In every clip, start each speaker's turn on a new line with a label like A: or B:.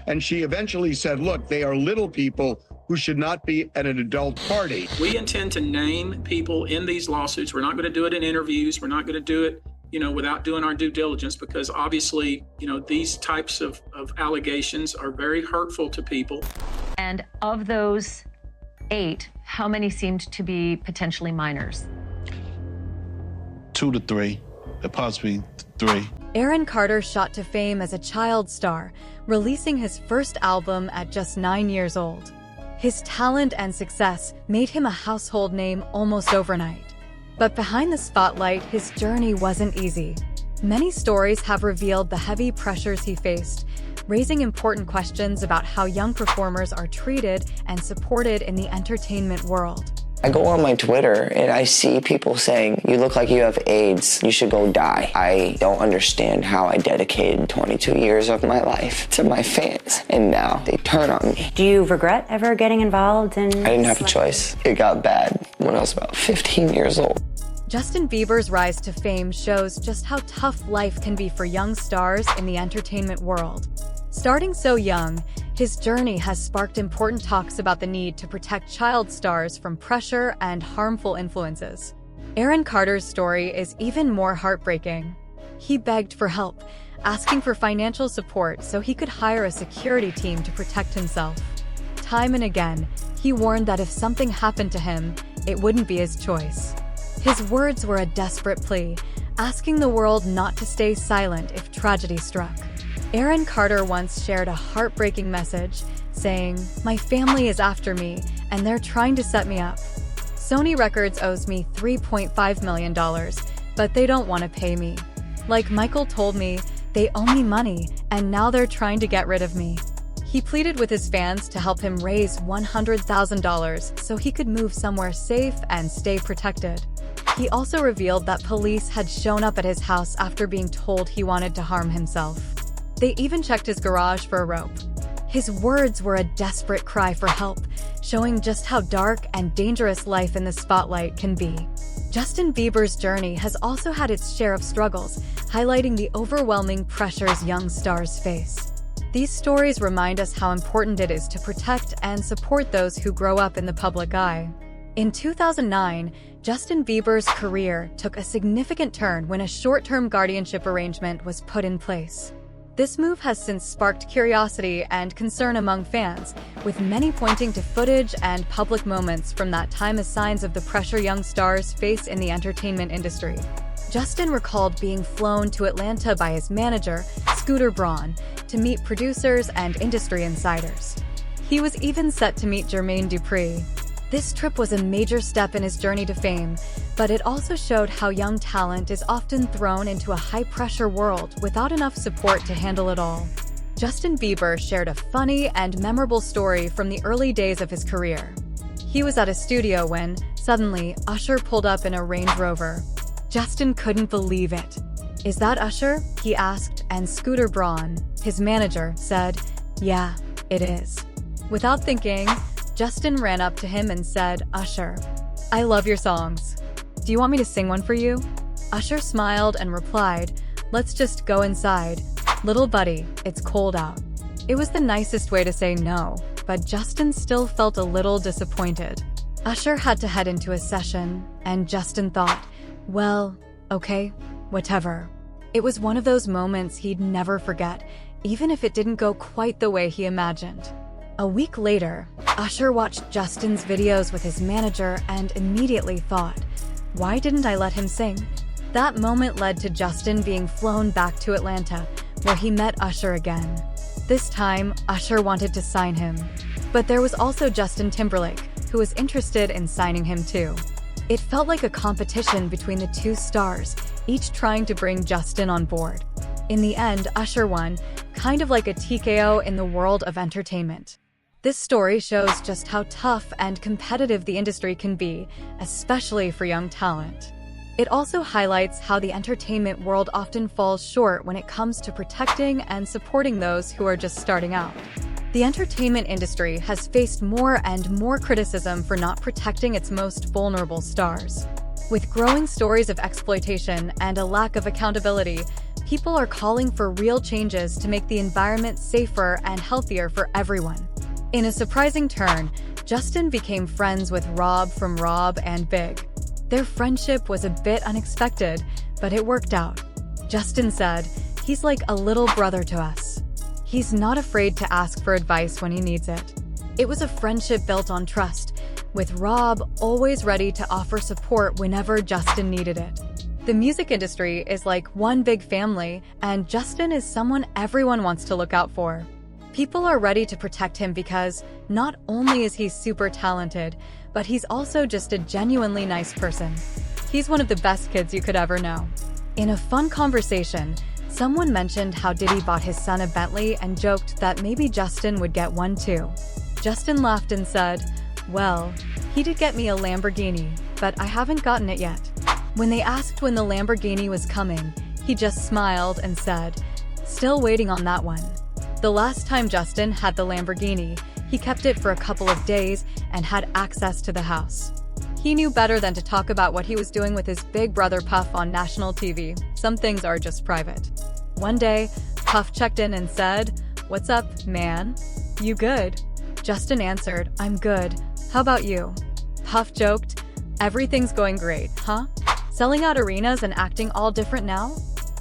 A: And she eventually said, look, they are little people who should not be at an adult party.
B: We intend to name people in these lawsuits. We're not going to do it in interviews. We're not going to do it, without doing our due diligence, because obviously, these types of allegations are very hurtful to people.
C: And of those 8, how many seemed to be potentially minors?
D: 2 to 3, possibly 3.
E: Aaron Carter shot to fame as a child star, releasing his first album at just 9 years old. His talent and success made him a household name almost overnight. But behind the spotlight, his journey wasn't easy. Many stories have revealed the heavy pressures he faced, raising important questions about how young performers are treated and supported in the entertainment world.
F: I go on my Twitter and I see people saying, you look like you have AIDS, you should go die. I don't understand how I dedicated 22 years of my life to my fans, and now they turn on me.
G: Do you regret ever getting involved in...
F: I didn't have a choice. It got bad when I was about 15 years old.
E: Justin Bieber's rise to fame shows just how tough life can be for young stars in the entertainment world. Starting so young, his journey has sparked important talks about the need to protect child stars from pressure and harmful influences. Aaron Carter's story is even more heartbreaking. He begged for help, asking for financial support so he could hire a security team to protect himself. Time and again, he warned that if something happened to him, it wouldn't be his choice. His words were a desperate plea, asking the world not to stay silent if tragedy struck. Aaron Carter once shared a heartbreaking message, saying, "My family is after me, and they're trying to set me up. Sony Records owes me $3.5 million, but they don't want to pay me. Like Michael told me, they owe me money, and now they're trying to get rid of me." He pleaded with his fans to help him raise $100,000 so he could move somewhere safe and stay protected. He also revealed that police had shown up at his house after being told he wanted to harm himself. They even checked his garage for a rope. His words were a desperate cry for help, showing just how dark and dangerous life in the spotlight can be. Justin Bieber's journey has also had its share of struggles, highlighting the overwhelming pressures young stars face. These stories remind us how important it is to protect and support those who grow up in the public eye. In 2009, Justin Bieber's career took a significant turn when a short-term guardianship arrangement was put in place. This move has since sparked curiosity and concern among fans, with many pointing to footage and public moments from that time as signs of the pressure young stars face in the entertainment industry. Justin recalled being flown to Atlanta by his manager, Scooter Braun, to meet producers and industry insiders. He was even set to meet Jermaine Dupri. This trip was a major step in his journey to fame, but it also showed how young talent is often thrown into a high-pressure world without enough support to handle it all. Justin Bieber shared a funny and memorable story from the early days of his career. He was at a studio when, suddenly, Usher pulled up in a Range Rover. Justin couldn't believe it. "Is that Usher?" he asked, and Scooter Braun, his manager, said, "Yeah, it is." Without thinking, Justin ran up to him and said, "Usher, I love your songs. Do you want me to sing one for you?" Usher smiled and replied, "Let's just go inside. Little buddy, it's cold out." It was the nicest way to say no, but Justin still felt a little disappointed. Usher had to head into a session, and Justin thought, well, okay, whatever. It was one of those moments he'd never forget, even if it didn't go quite the way he imagined. A week later, Usher watched Justin's videos with his manager and immediately thought, why didn't I let him sing? That moment led to Justin being flown back to Atlanta, where he met Usher again. This time, Usher wanted to sign him. But there was also Justin Timberlake, who was interested in signing him too. It felt like a competition between the two stars, each trying to bring Justin on board. In the end, Usher won, kind of like a TKO in the world of entertainment. This story shows just how tough and competitive the industry can be, especially for young talent. It also highlights how the entertainment world often falls short when it comes to protecting and supporting those who are just starting out. The entertainment industry has faced more and more criticism for not protecting its most vulnerable stars. With growing stories of exploitation and a lack of accountability, People are calling for real changes to make the environment safer and healthier for everyone. In a surprising turn, Justin became friends with Rob from Rob and Big. Their friendship was a bit unexpected, but it worked out. Justin said, "He's like a little brother to us. He's not afraid to ask for advice when he needs it." It was a friendship built on trust, with Rob always ready to offer support whenever Justin needed it. The music industry is like one big family, and Justin is someone everyone wants to look out for. People are ready to protect him because not only is he super talented, but he's also just a genuinely nice person. He's one of the best kids you could ever know. In a fun conversation, someone mentioned how Diddy bought his son a Bentley and joked that maybe Justin would get one too. Justin laughed and said, "Well, he did get me a Lamborghini, but I haven't gotten it yet." When they asked when the Lamborghini was coming, he just smiled and said, "Still waiting on that one." The last time Justin had the Lamborghini, he kept it for a couple of days and had access to the house. He knew better than to talk about what he was doing with his big brother Puff on national TV. Some things are just private. One day, Puff checked in and said, "What's up, man? You good?" Justin answered, "I'm good. How about you?" Puff joked, "Everything's going great, huh? Selling out arenas and acting all different now?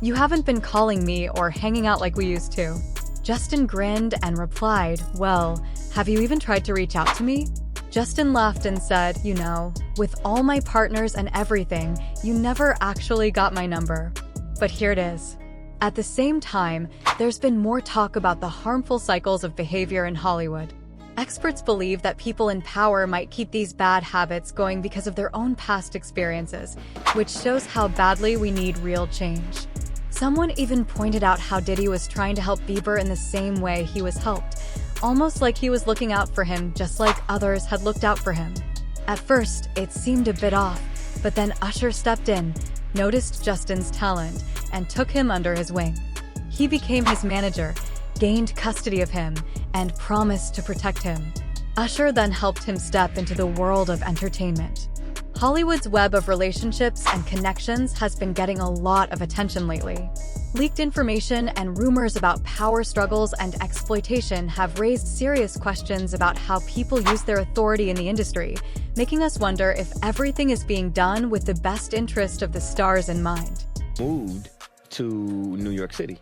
E: You haven't been calling me or hanging out like we used to." Justin grinned and replied, "Well, have you even tried to reach out to me?" Justin laughed and said, "You know, with all my partners and everything, you never actually got my number. But here it is." At the same time, there's been more talk about the harmful cycles of behavior in Hollywood. Experts believe that people in power might keep these bad habits going because of their own past experiences, which shows how badly we need real change. Someone even pointed out how Diddy was trying to help Bieber in the same way he was helped, almost like he was looking out for him just like others had looked out for him. At first, it seemed a bit off, but then Usher stepped in, noticed Justin's talent, and took him under his wing. He became his manager, gained custody of him, and promised to protect him. Usher then helped him step into the world of entertainment. Hollywood's web of relationships and connections has been getting a lot of attention lately. Leaked information and rumors about power struggles and exploitation have raised serious questions about how people use their authority in the industry, making us wonder if everything is being done with the best interest of the stars in mind.
H: Moved to New York City,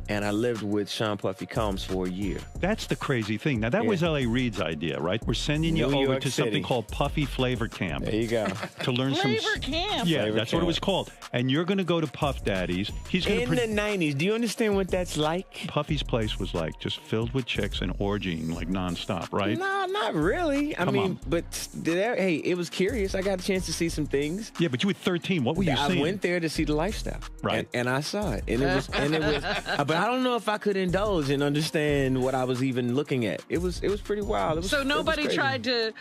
H: and I lived with Sean Puffy Combs for a year.
I: That's the crazy thing. Now, that was L.A. Reid's idea, right? We're sending you
H: New
I: over
H: York
I: to
H: City.
I: something called Puffy Flavor Camp.
H: There you go.
I: To learn some...
J: Flavor Camp?
I: Yeah,
H: Flavor
I: that's what it
H: Camp.
I: was called. And you're going to go to Puff Daddy's. He's going
H: In the 90s, do you understand what that's like?
I: Puffy's place was like just filled with chicks and orgying like nonstop, right?
H: No, not really. I
I: Come
H: mean,
I: on.
H: but hey, it was curious. I got a chance to see some things.
I: Yeah, but you were 13. What were you
H: I
I: seeing?
H: went there to see the lifestyle,
I: Right.
H: And I saw it, and it was, but I don't know if I could indulge and understand what I was even looking at. It was pretty wild. It was,
J: So
H: it was
J: nobody
H: crazy.
J: tried to,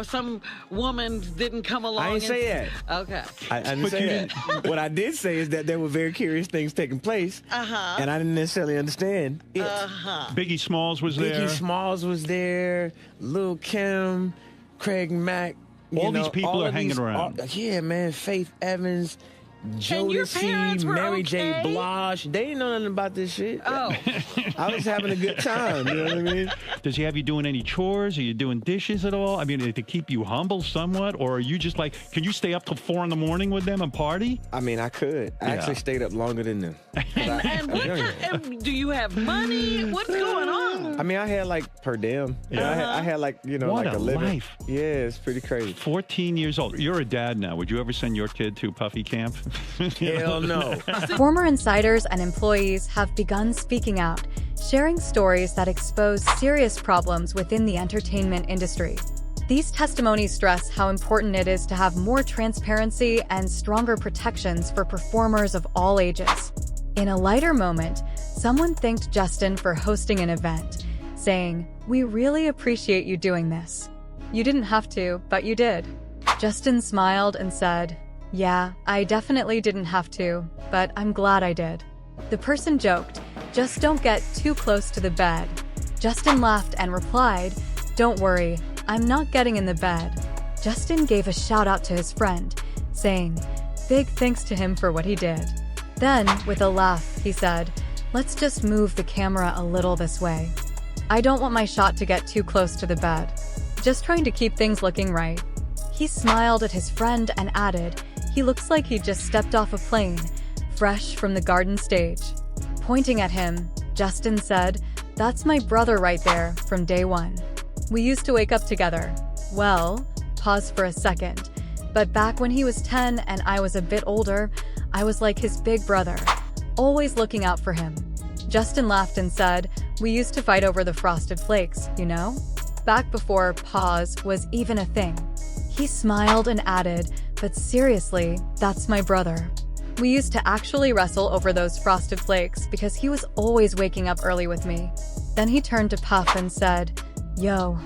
J: some woman didn't come along.
H: I didn't say
J: and,
H: that.
J: Okay.
H: I didn't say that. What I did say is that there were very curious things taking place, and I didn't necessarily understand it.
I: Biggie Smalls was there.
H: Biggie Smalls was there. Lil' Kim, Craig Mack.
I: All these people
H: all
I: are
H: of
I: hanging
H: these-
I: around.
H: Yeah, man. Faith Evans,
J: And your parents
H: Jodeci,
J: were
H: Mary J.
J: okay?
H: Blige. They didn't know nothing about this shit.
J: Oh.
H: I was having a good time. You know what I mean?
I: Does he have you doing any chores? Are you doing dishes at all? I mean, to keep you humble somewhat? Or are you just like, can you stay up till 4 a.m. with them and party?
H: I mean, I could. I actually stayed up longer than them.
J: And what kind, do you have money? What's going on?
H: I mean, I had like per diem. You know, I had like,
I: What
H: like
I: a
H: a living.
I: life.
H: Yeah, it's pretty crazy.
I: 14 years old. You're a dad now. Would you ever send your kid to Puffy Camp?
H: Hell no.
E: Former insiders and employees have begun speaking out, sharing stories that expose serious problems within the entertainment industry. These testimonies stress how important it is to have more transparency and stronger protections for performers of all ages. In a lighter moment, someone thanked Justin for hosting an event, saying, "We really appreciate you doing this. You didn't have to, but you did." Justin smiled and said, "Yeah, I definitely didn't have to, but I'm glad I did." The person joked, "Just don't get too close to the bed." Justin laughed and replied, "Don't worry, I'm not getting in the bed." Justin gave a shout out to his friend, saying, "Big thanks to him for what he did." Then, with a laugh, he said, "Let's just move the camera a little this way. I don't want my shot to get too close to the bed. Just trying to keep things looking right." He smiled at his friend and added, "He looks like he just stepped off a plane, fresh from the garden stage." Pointing at him, Justin said, "That's my brother right there from day one. We used to wake up together. Well," pause for a second, "but back when he was 10 and I was a bit older, I was like his big brother, always looking out for him." Justin laughed and said, "We used to fight over the Frosted Flakes, you know? Back before pause was even a thing." He smiled and added, "But seriously, that's my brother. We used to actually wrestle over those Frosted Flakes because he was always waking up early with me." Then he turned to Puff and said, "Yo,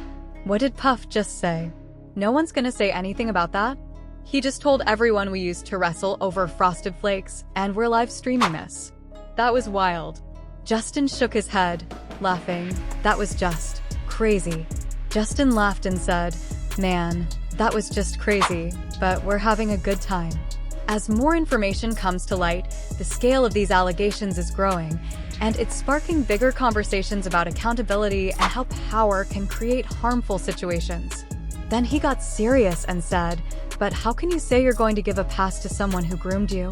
E: what did Puff just say? No one's gonna say anything about that? He just told everyone we used to wrestle over Frosted Flakes, and we're live streaming this." That was wild. Justin shook his head, laughing. "That was just crazy." Justin laughed and said, "Man, that was just crazy, but we're having a good time." As more information comes to light, the scale of these allegations is growing, and it's sparking bigger conversations about accountability and how power can create harmful situations. Then he got serious and said, "But how can you say you're going to give a pass to someone who groomed you?"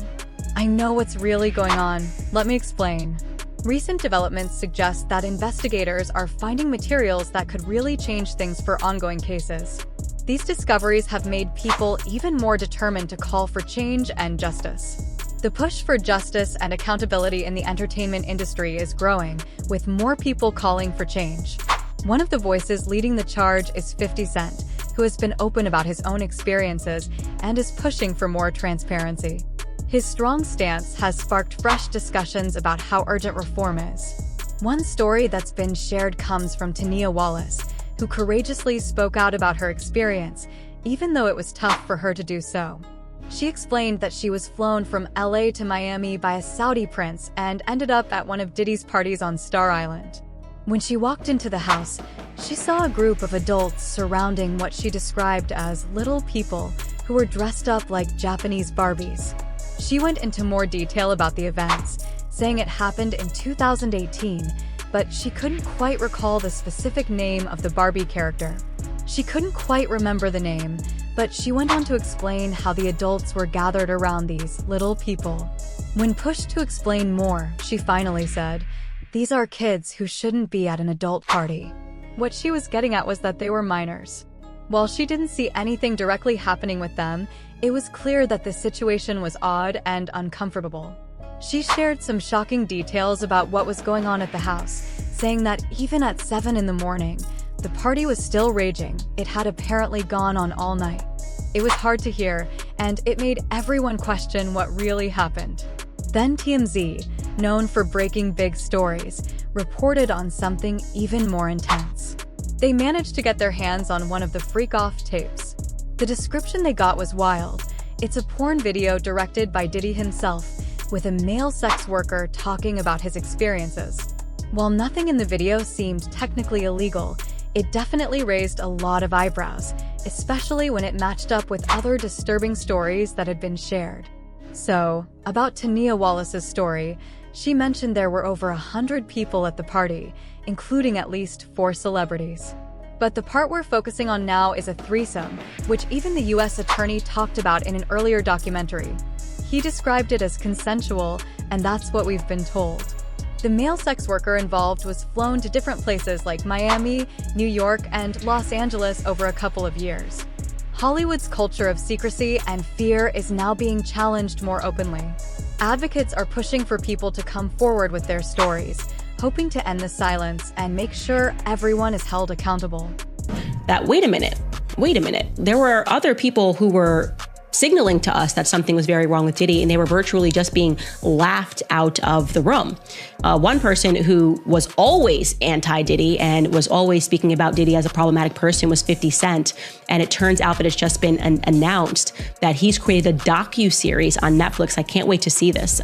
E: I know what's really going on. Let me explain. Recent developments suggest that investigators are finding materials that could really change things for ongoing cases. These discoveries have made people even more determined to call for change and justice. The push for justice and accountability in the entertainment industry is growing, with more people calling for change. One of the voices leading the charge is 50 Cent, who has been open about his own experiences and is pushing for more transparency. His strong stance has sparked fresh discussions about how urgent reform is. One story that's been shared comes from Tania Wallace, who courageously spoke out about her experience, even though it was tough for her to do so. She explained that she was flown from LA to Miami by a Saudi prince and ended up at one of Diddy's parties on Star Island. When she walked into the house, she saw a group of adults surrounding what she described as little people who were dressed up like Japanese Barbies. She went into more detail about the events, saying it happened in 2018, but she couldn't quite recall the specific name of the Barbie character. She couldn't quite remember the name, but she went on to explain how the adults were gathered around these little people. When pushed to explain more, she finally said, "These are kids who shouldn't be at an adult party." What she was getting at was that they were minors. While she didn't see anything directly happening with them, it was clear that the situation was odd and uncomfortable. She shared some shocking details about what was going on at the house, saying that even at 7 in the morning, the party was still raging. It had apparently gone on all night. It was hard to hear, and it made everyone question what really happened. Then TMZ, known for breaking big stories, reported on something even more intense. They managed to get their hands on one of the freak-off tapes. The description they got was wild. It's a porn video directed by Diddy himself, with a male sex worker talking about his experiences. While nothing in the video seemed technically illegal, it definitely raised a lot of eyebrows, especially when it matched up with other disturbing stories that had been shared. So, about Tania Wallace's story, she mentioned there were over 100 people at the party, including at least 4 celebrities. But the part we're focusing on now is a threesome, which even the US attorney talked about in an earlier documentary. He described it as consensual, and that's what we've been told. The male sex worker involved was flown to different places like Miami, New York, and Los Angeles over a couple of years. Hollywood's culture of secrecy and fear is now being challenged more openly. Advocates are pushing for people to come forward with their stories, hoping to end the silence and make sure everyone is held accountable.
K: Wait a minute, there were other people who were signaling to us that something was very wrong with Diddy, and they were virtually just being laughed out of the room. One person who was always anti-Diddy and was always speaking about Diddy as a problematic person was 50 Cent. And it turns out that it's just been announced that he's created a docu-series on Netflix. I can't wait to see this.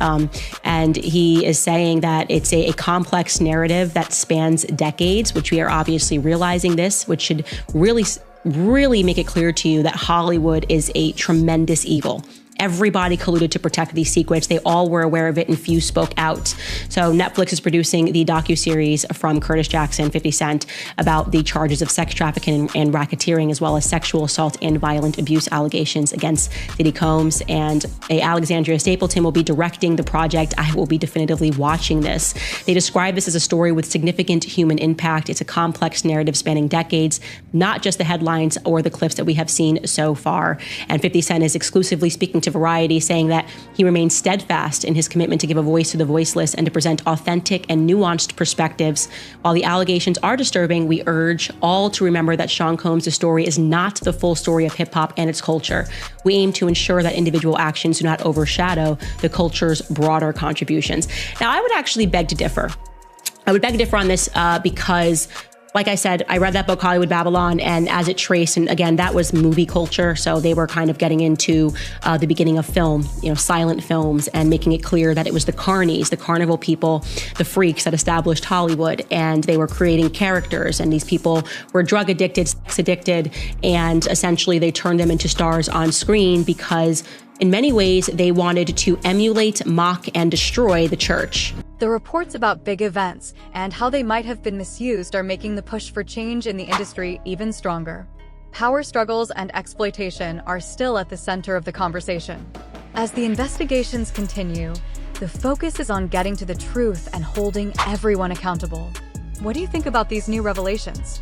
K: And he is saying that it's a complex narrative that spans decades, which we are obviously realizing this, which should really make it clear to you that Hollywood is a tremendous evil. Everybody colluded to protect these secrets. They all were aware of it, and few spoke out. So Netflix is producing the docuseries from Curtis Jackson, 50 Cent, about the charges of sex trafficking and racketeering, as well as sexual assault and violent abuse allegations against Diddy Combs. And Alexandria Stapleton will be directing the project. I will be definitively watching this. They describe this as a story with significant human impact. It's a complex narrative spanning decades, not just the headlines or the clips that we have seen so far. And 50 Cent is exclusively speaking to Variety, saying that he remains steadfast in his commitment to give a voice to the voiceless and to present authentic and nuanced perspectives. While the allegations are disturbing, we urge all to remember that Sean Combs' story is not the full story of hip-hop and its culture. We aim to ensure that individual actions do not overshadow the culture's broader contributions. Now, I would actually beg to differ. I would beg to differ on this because, like I said, I read that book, Hollywood Babylon, and as it traced, and again, that was movie culture, so they were kind of getting into the beginning of film, silent films, and making it clear that it was the carnies, the carnival people, the freaks that established Hollywood, and they were creating characters, and these people were drug addicted, sex addicted, and essentially they turned them into stars on screen because in many ways, they wanted to emulate, mock, and destroy the church.
E: The reports about big events and how they might have been misused are making the push for change in the industry even stronger. Power struggles and exploitation are still at the center of the conversation. As the investigations continue, the focus is on getting to the truth and holding everyone accountable. What do you think about these new revelations?